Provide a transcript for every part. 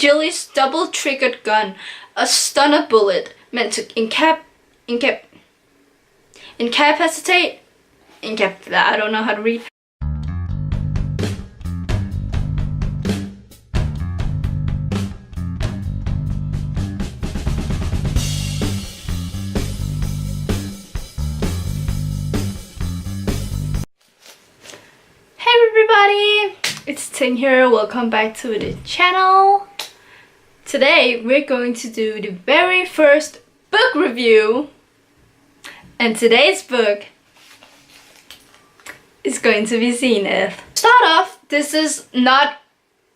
Jilly's double-triggered gun, a stunner bullet meant to incapacitate. I don't know how to read. Hey everybody, it's Ting here. Welcome back to the channel. Today we're going to do the very first book review, and today's book is going to be Zenith. Start off, this is not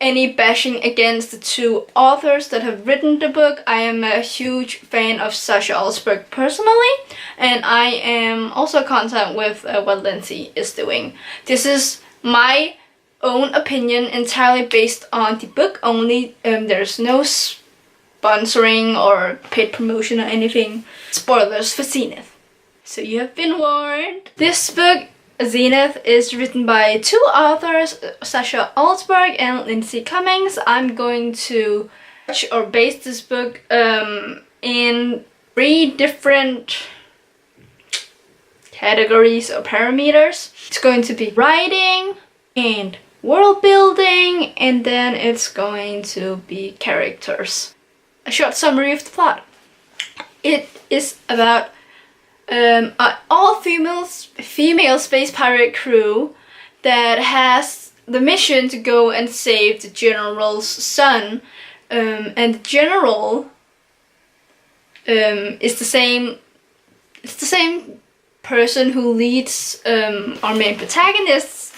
any bashing against the two authors that have written the book. I am a huge fan of Sasha Alsberg personally, and I am also content with what Lindsay is doing. This is my own opinion, entirely based on the book only. There's no sponsoring or paid promotion or anything. Spoilers for Zenith, so you have been warned. This book, Zenith, is written by two authors, Sasha Alsberg and Lindsay Cummings. I'm going to base this book in 3 different categories or parameters. It's going to be writing and world building, and then it's going to be characters. A short summary of the plot. It is about an all-female space pirate crew that has the mission to go and save the general's son, and the general is the same. It's the same person who leads our main protagonist's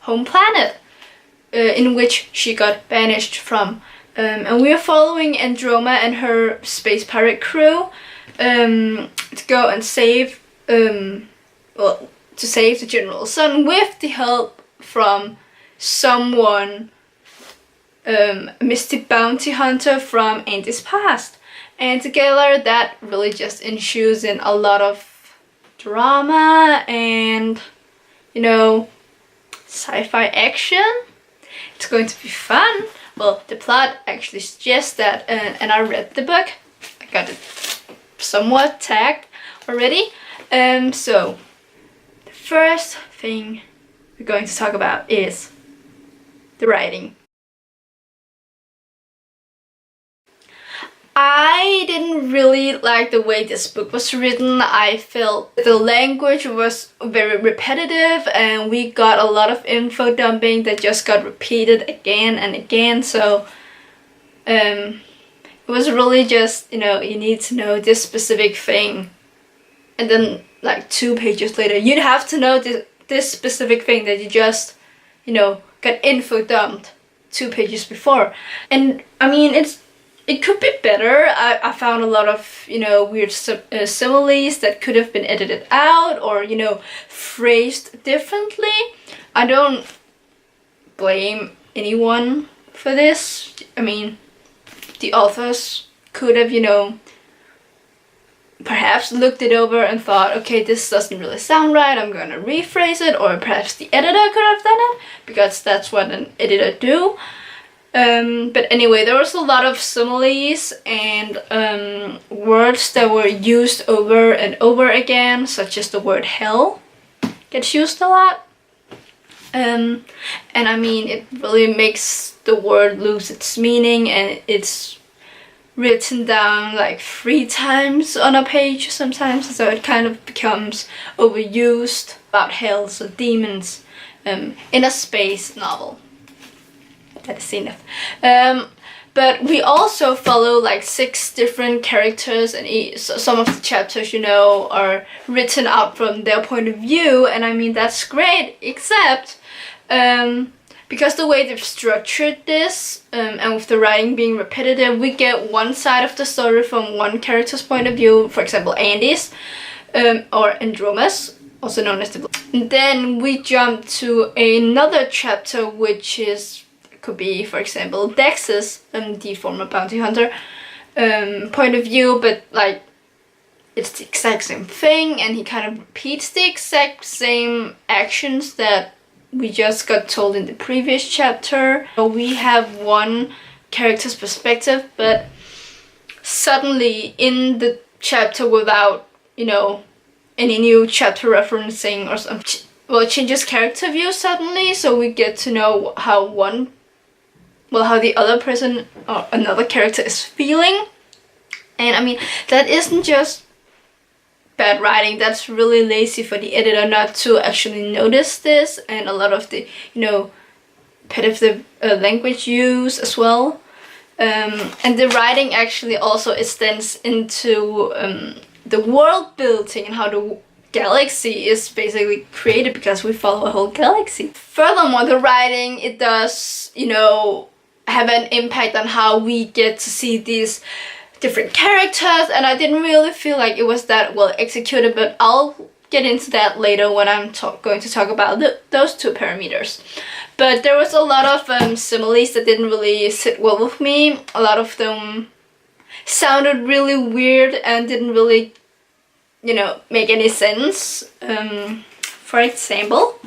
home planet, in which she got banished from, and we are following Androma and her space pirate crew to go and save the general's son with the help from someone, a mystic bounty hunter from Andy's past, and together that really just ensues in a lot of drama and, you know, sci-fi action. It's going to be fun. Well, the plot actually suggests that, and I read the book. I got it somewhat tagged already. So the first thing we're going to talk about is the writing. I didn't really like the way this book was written. I felt the language was very repetitive, and we got a lot of info dumping that just got repeated again and again. So it was really just, you know, you need to know this specific thing, and then like 2 pages later you'd have to know this specific thing that you just, you know, got info dumped 2 pages before. And I mean, it could be better. I found a lot of, you know, weird similes that could have been edited out or, you know, phrased differently. I don't blame anyone for this. I mean, the authors could have, you know, perhaps looked it over and thought, okay, this doesn't really sound right, I'm gonna rephrase it, or perhaps the editor could have done it, because that's what an editor do. But anyway, there was a lot of similes and words that were used over and over again, such as the word hell gets used a lot. And I mean, it really makes the word lose its meaning, and it's written down like 3 times on a page sometimes, so it kind of becomes overused about hells or demons in a space novel. That is Zenith. But we also follow like 6 different characters, and some of the chapters, you know, are written out from their point of view, and I mean, that's great, except because the way they've structured this, and with the writing being repetitive, we get one side of the story from one character's point of view, for example Andy's, or Androma's, also known as the... And then we jump to another chapter, which is, could be, for example, Dex's, the former bounty hunter, point of view, but like it's the exact same thing, and he kind of repeats the exact same actions that we just got told in the previous chapter. We have one character's perspective, but suddenly in the chapter, without, you know, any new chapter referencing or something, well, it changes character view suddenly, so we get to know how how the other person or another character is feeling. And I mean, that isn't just bad writing, that's really lazy for the editor not to actually notice this, and a lot of the, you know, repetitive language use as well. And the writing actually also extends into the world building and how the galaxy is basically created, because we follow a whole galaxy. Furthermore, the writing, it does, you know, have an impact on how we get to see these different characters, and I didn't really feel like it was that well executed, but I'll get into that later when I'm going to talk about those two parameters. But there was a lot of similes that didn't really sit well with me. A lot of them sounded really weird and didn't really, you know, make any sense. For example,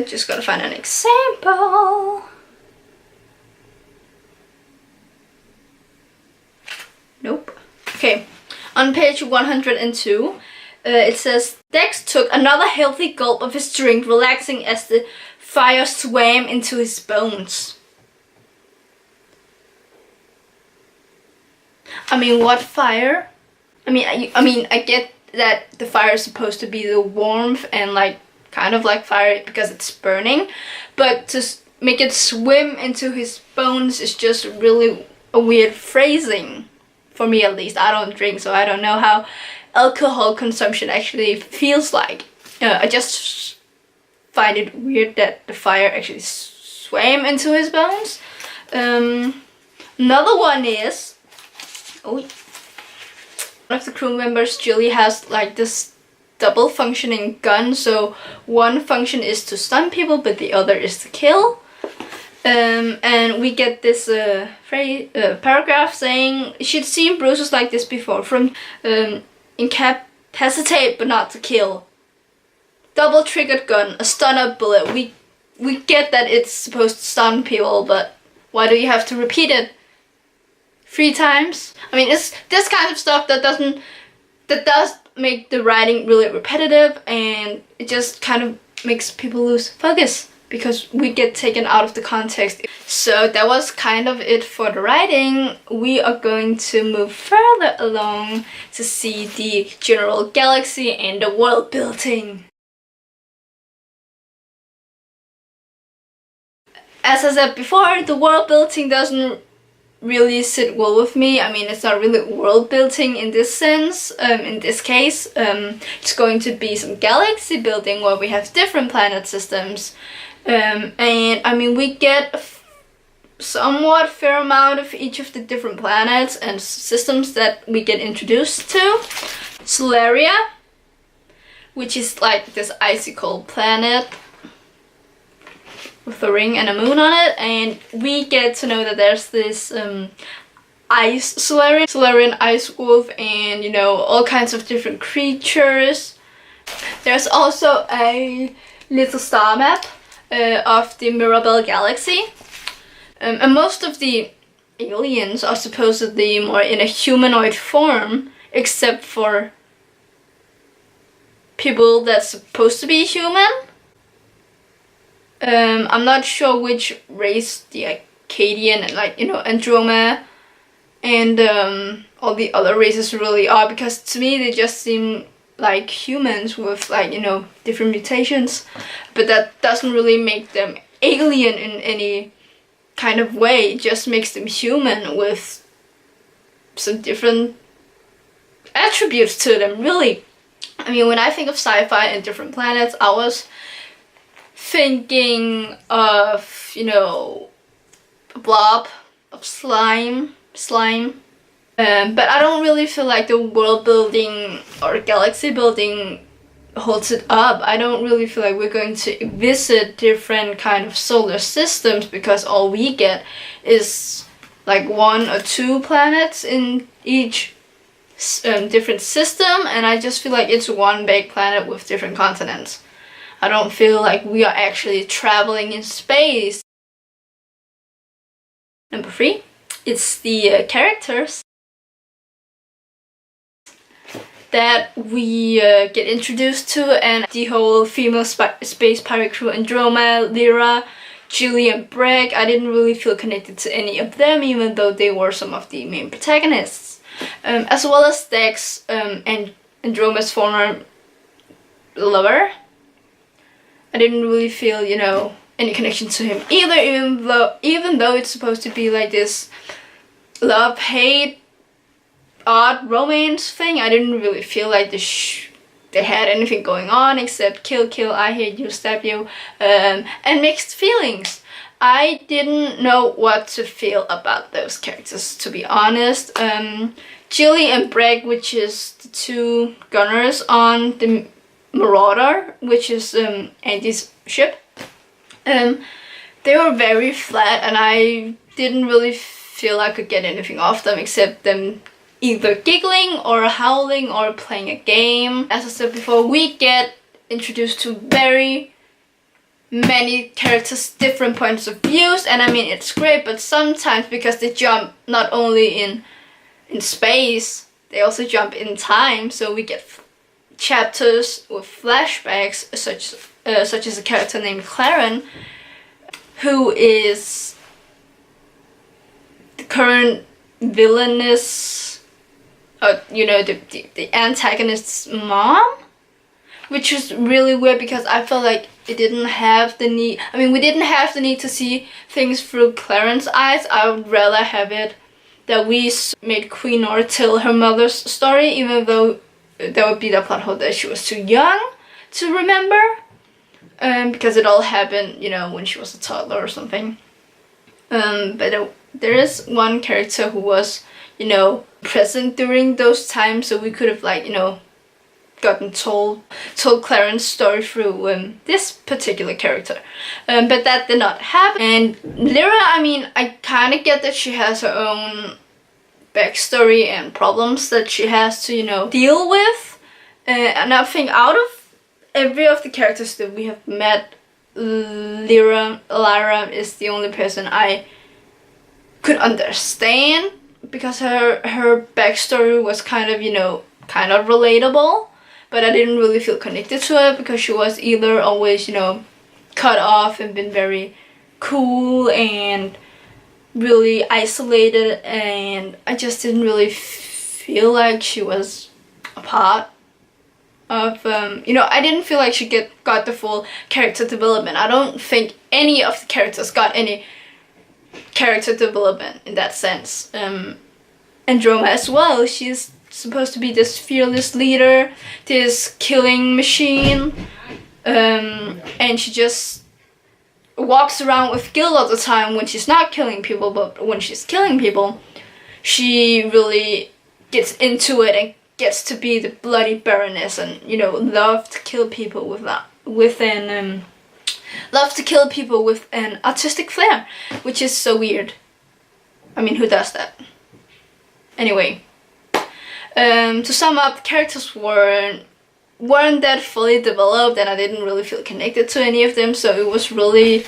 just gotta find an example. Nope. Okay, on page 102, it says, Dex took another healthy gulp of his drink, relaxing as the fire swam into his bones. I mean, what fire? I mean, I get that the fire is supposed to be the warmth and like kind of like fire because it's burning, but to make it swim into his bones is just really a weird phrasing, for me at least. I don't drink, so I don't know how alcohol consumption actually feels like. I just find it weird that the fire actually swam into his bones. Another one is, one of the crew members, Julie, has like this double functioning gun, so one function is to stun people but the other is to kill. And we get this paragraph saying, she'd seen bruises like this before, from incapacitate but not to kill, double triggered gun, a stunner bullet. We get that it's supposed to stun people, but why do you have to repeat it 3 times? I mean, it's this kind of stuff that does make the writing really repetitive, and it just kind of makes people lose focus because we get taken out of the context. So that was kind of it for the writing. We are going to move further along to see the general galaxy and the world building. As I said before, the world building doesn't really sit well with me. I mean, it's not really world building in this sense. In this case, it's going to be some galaxy building where we have different planet systems. And I mean, we get a somewhat fair amount of each of the different planets and systems that we get introduced to. Solaria, which is like this icy cold planet with a ring and a moon on it, and we get to know that there's this ice Solarian ice wolf, and you know, all kinds of different creatures. There's also a little star map of the Mirabel galaxy, and most of the aliens are supposedly more in a humanoid form, except for people that's supposed to be human. I'm not sure which race the Acadian and, like, you know, Androma and all the other races really are, because to me they just seem like humans with, like, you know, different mutations, but that doesn't really make them alien in any kind of way. It just makes them human with some different attributes to them, really. I mean, when I think of sci-fi and different planets, I was thinking of, you know, a blob of slime. But I don't really feel like the world building or galaxy building holds it up. I don't really feel like we're going to visit different kind of solar systems, because all we get is like 1 or 2 planets in each different system, and I just feel like it's one big planet with different continents. I don't feel like we are actually traveling in space. Number 3, it's the characters that we get introduced to, and the whole female space pirate crew, Androma, Lyra, Julie and Breg. I didn't really feel connected to any of them, even though they were some of the main protagonists. As well as Dex, and Androma's former lover. I didn't really feel, you know, any connection to him either, even though it's supposed to be like this love-hate, odd romance thing. I didn't really feel like they had anything going on except kill, kill, I hate you, stab you, and mixed feelings. I didn't know what to feel about those characters, to be honest. Julie and Breg, which is the 2 gunners on the Marauder, which is Andy's ship, they were very flat, and I didn't really feel I could get anything off them except them either giggling or howling or playing a game. As I said before, we get introduced to very many characters, different points of views, and I mean it's great, but sometimes because they jump not only in space, they also jump in time, so we get chapters with flashbacks, such as a character named Claren, who is the current villainous, you know, the antagonist's mom, which is really weird because I felt like it didn't have the need. I mean, we didn't have the need to see things through Claren's eyes. I would rather have it that we made Queen Nora tell her mother's story, even though that would be the plot hole that she was too young to remember, because it all happened, you know, when she was a toddler or something. But there is one character who was, you know, present during those times, so we could have, like, you know, gotten told Claren's story through this particular character, but that did not happen. And Lyra, I mean, I kind of get that she has her own backstory and problems that she has to, you know, deal with, and I think out of every of the characters that we have met, Lyra is the only person I could understand, because her backstory was kind of, you know, kind of relatable, but I didn't really feel connected to her because she was either always, you know, cut off and been very cool and really isolated, and I just didn't really feel like she was a part of, you know, I didn't feel like she got the full character development. I don't think any of the characters got any character development in that sense. Androma as well, she's supposed to be this fearless leader, this killing machine, and she just walks around with guilt all the time when she's not killing people, but when she's killing people, she really gets into it and gets to be the bloody baroness, and, you know, love to kill people with an artistic flair, which is so weird. I mean, who does that? Anyway, to sum up, the characters weren't that fully developed, and I didn't really feel connected to any of them, so it was really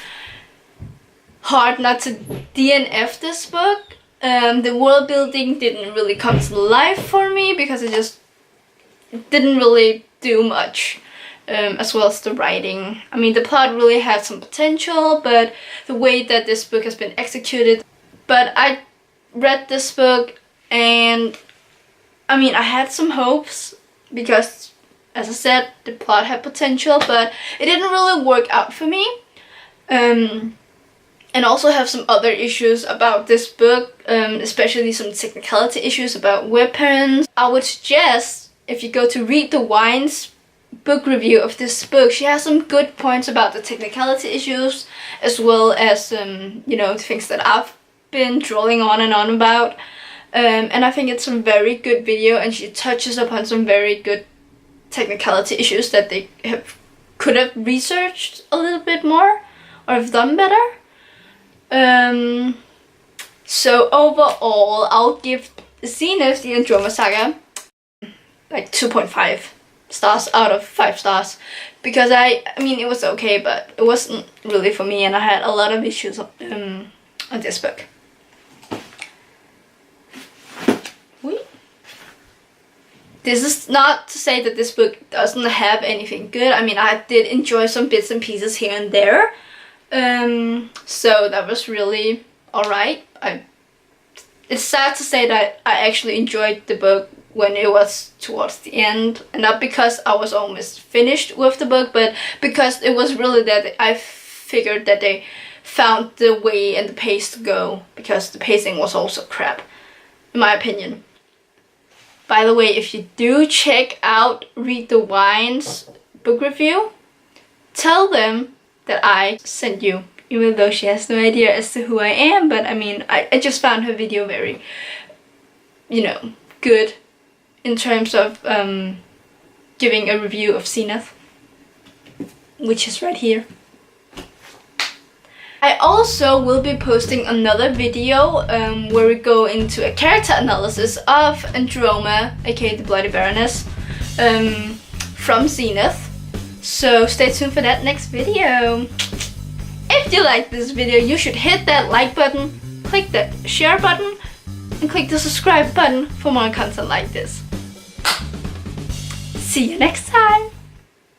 hard not to DNF this book. The world building didn't really come to life for me because it just didn't really do much, as well as the writing. I mean, the plot really had some potential, but the way that this book has been executed. But I read this book, and I mean, I had some hopes because, as I said, the plot had potential, but it didn't really work out for me. And also have some other issues about this book, especially some technicality issues about weapons. I would suggest, if you go to Read the Wine's book review of this book, she has some good points about the technicality issues, as well as, you know, things that I've been drawing on and on about. And I think it's a very good video, and she touches upon some very good technicality issues that they could have researched a little bit more or have done better. So overall, I'll give Zenith, the Androma Saga, like 2.5 stars out of 5 stars, because I mean it was okay, but it wasn't really for me, and I had a lot of issues on this book. This is not to say that this book doesn't have anything good. I mean, I did enjoy some bits and pieces here and there, so that was really alright. It's sad to say that I actually enjoyed the book when it was towards the end, and not because I was almost finished with the book, but because it was really that I figured that they found the way and the pace to go, because the pacing was also crap, in my opinion. By the way, if you do check out Read the Wine's book review, tell them that I sent you, even though she has no idea as to who I am. But I mean, I just found her video very, you know, good in terms of giving a review of Zenith, which is right here. I also will be posting another video where we go into a character analysis of Androma, aka the Bloody Baroness, from Zenith. So stay tuned for that next video. If you like this video, you should hit that like button, click that share button, and click the subscribe button for more content like this. See you next time!